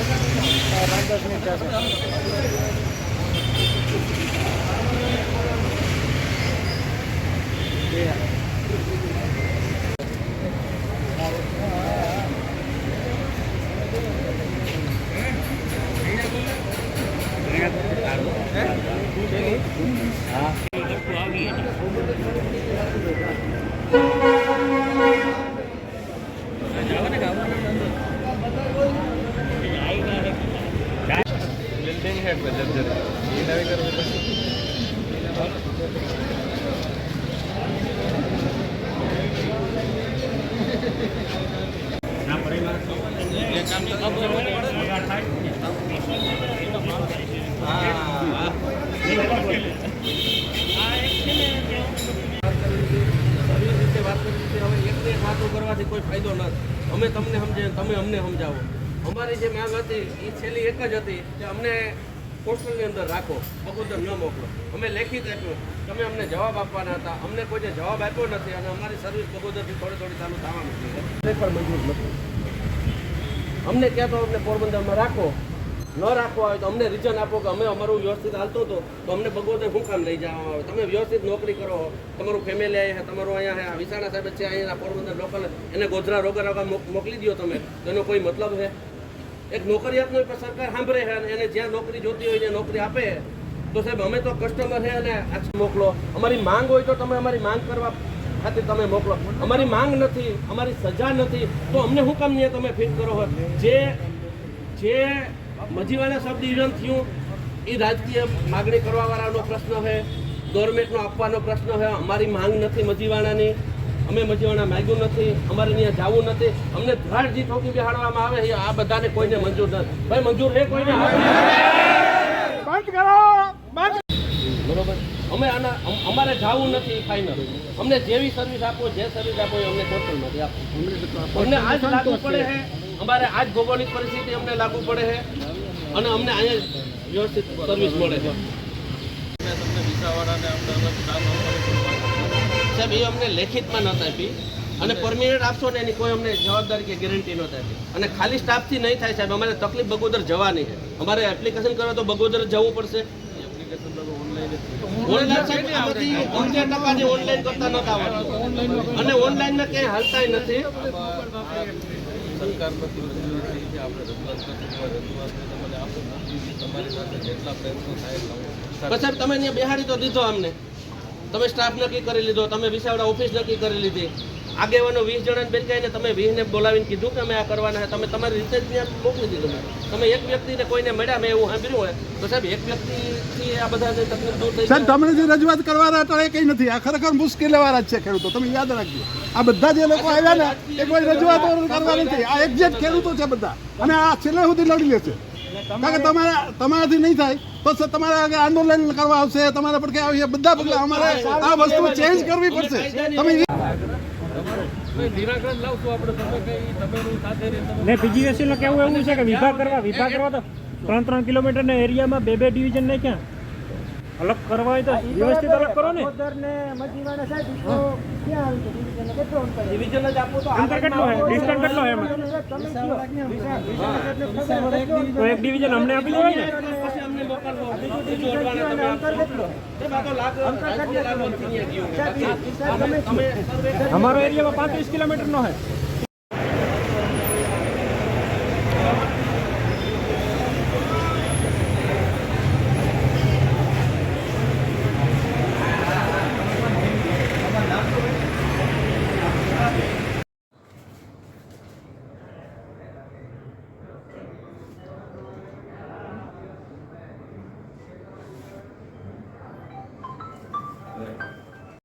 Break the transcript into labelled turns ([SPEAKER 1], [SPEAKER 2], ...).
[SPEAKER 1] 5-10 minute હા
[SPEAKER 2] કરવાથી કોઈ ફાયદો નથી. અમે તમને સમજાવીએ, તમે અમને સમજાવો. અમારી જે માંગ હતી એ છેલ્લી એક જ હતી કે અમને પોસ્ટલની અંદર રાખો, બગોદર ન મોકલો. અમે લેખિત આપ્યું, તમે અમને જવાબ આપવાના હતા, અમને કોઈ જવાબ આપ્યો નથી અને અમારી સર્વિસ બગોદરથી થોડી ચાલુ થવાની છે પણ મંજૂર નથી. અમને ક્યાં તો અમને પોરબંદરમાં રાખો, ન રાખવા હોય તો અમને રીઝન આપો કે અમે અમારું વ્યવસ્થિત હાલતો હતો તો અમને બગોદર શું કામ લઈ જવામાં આવે. તમે વ્યવસ્થિત નોકરી કરો, તમારું ફેમિલી અહીંયા તમારું અહીંયા વિસાણા સાહેબ છે અહીંયા પોરબંદર લોકલ, એને ગોધરા રોગા મોકલી દો તમે, તો એનો કોઈ મતલબ છે? એક નોકરિયાતનો સરકાર સાંભળે છે અને એને જ્યાં નોકરી જોતી હોય ત્યાં નોકરી આપે તો સાહેબ અમે તો કસ્ટમર છે અને આ મોકલો. અમારી માંગ હોય તો તમે અમારી માંગ કરવા ખાतिर તમે મોકલો. અમારી માંગ નથી, અમારી સજા નથી તો અમને શું કામ નહીં તમે ફિટ કરો? જે મજીવાના સબ ડિવિઝન થયું એ રાજકીય માગણી કરવાવાળાનો પ્રશ્ન છે, ગવર્મેન્ટનો આપવાનો પ્રશ્ન છે. અમારી માંગ નથી મજીવાણાની, અમે મજીવાણા માગ્યું નથી, અમારે ત્યાં જવું નથી. અમને ધ્રાડજી ઠોકી બેહાડવામાં આવે છે, આ બધાને કોઈને મંજૂર નથી. ભાઈ મંજૂર છે કોઈને? બંધ કરો, બંધ. બરોબર, અમે અમારે જવું નથી ફાઇનલ. અમને જેવી સર્વિસ આપો, જે સર્વિસ આપો એ અમને ટોટલ નથી આપો. અમને આજ લાગુ પડે છે, અમારે આજ ભૌગોલિક પરિસ્થિતિ અમને લાગુ પડે છે અને અમને અહીંયા વ્યવસ્થિત સર્વિસ મળે છે. સાહેબ એ અમને લેખિતમાં નહોતા આપી અને પરમિનન્ટ આપશો ને એની કોઈ અમને જવાબદારી કે ગેરંટી નહોતી આપી. અને ખાલી સ્ટાફથી નહીં થાય સાહેબ, અમારે તકલીફ બગોદર જવાની છે. અમારે એપ્લિકેશન કરવા તો બગોદર જવું પડશે. ઓનલાઈન કરતા નતા આવડતું અને ઓનલાઈનમાં ક્યાંય હાલતા નથી. સાહેબ તમે ત્યાં બેહાડી તો દીધો અમને, તમે સ્ટાફ નક્કી કરી લીધો, તમે વિસાવડા ઓફિસ નક્કી કરી લીધી, આગેવાનો 20 જણાને બેસાડીને તમે 20 ને બોલાવીને કીધું કે અમે આ કરવાના છે. તમે તમારી રીતે જ ત્યાં મોકલી દીધું. તમે એક વ્યક્તિને કોઈને મળ્યા મેં એવું સાંભળ્યું હોય તો સાહેબ એક વ્યક્તિથી આ બધા તકલીફ દૂર થઈ જાય.
[SPEAKER 3] તમને જે રજૂઆત કરવાના હતા એ કંઈ નથી. આ ખરેખર મુશ્કેલીવાળા જ છે ખેડૂતો, તમે યાદ રાખજો. આ બધા જે લોકો આવ્યા ને એ કોઈ રજૂઆતો કરવા નથી. આ એક્ઝેક્ટ ખેડૂતો છે બધા અને આ છેલ્લે સુધી લડી લેશે. કારણ કે તમારાથી નહીં થાય તો તમારે આંદોલન કરવા આવશે, તમારા પર કે આવશે, બધા પગલા અમારે આ વસ્તુ ચેન્જ કરવી પડશે. તમે
[SPEAKER 1] ને પીજીવીસીએલ નું કેવું એવું છે કે વિભાગ કરવા તો 3 કિલોમીટર ના એરિયામાં 2 ડિવિઝન ને ક્યાં અલગ કરવા હોય તો વ્યવસ્થિત અલગ કરો ને.
[SPEAKER 2] ડિવિઝન જ આપો તો
[SPEAKER 1] અંતર કેટલો છે, ડિસ્ટન્સ કેટલો છે એમાં? તો એક ડિવિઝન અમને આપી દેવાય ને.
[SPEAKER 2] પછી અમને મોકલવો, બીજું અડવાના તમે આપશો.
[SPEAKER 1] અમારો એરિયામાં 35 કિલોમીટર નો છે.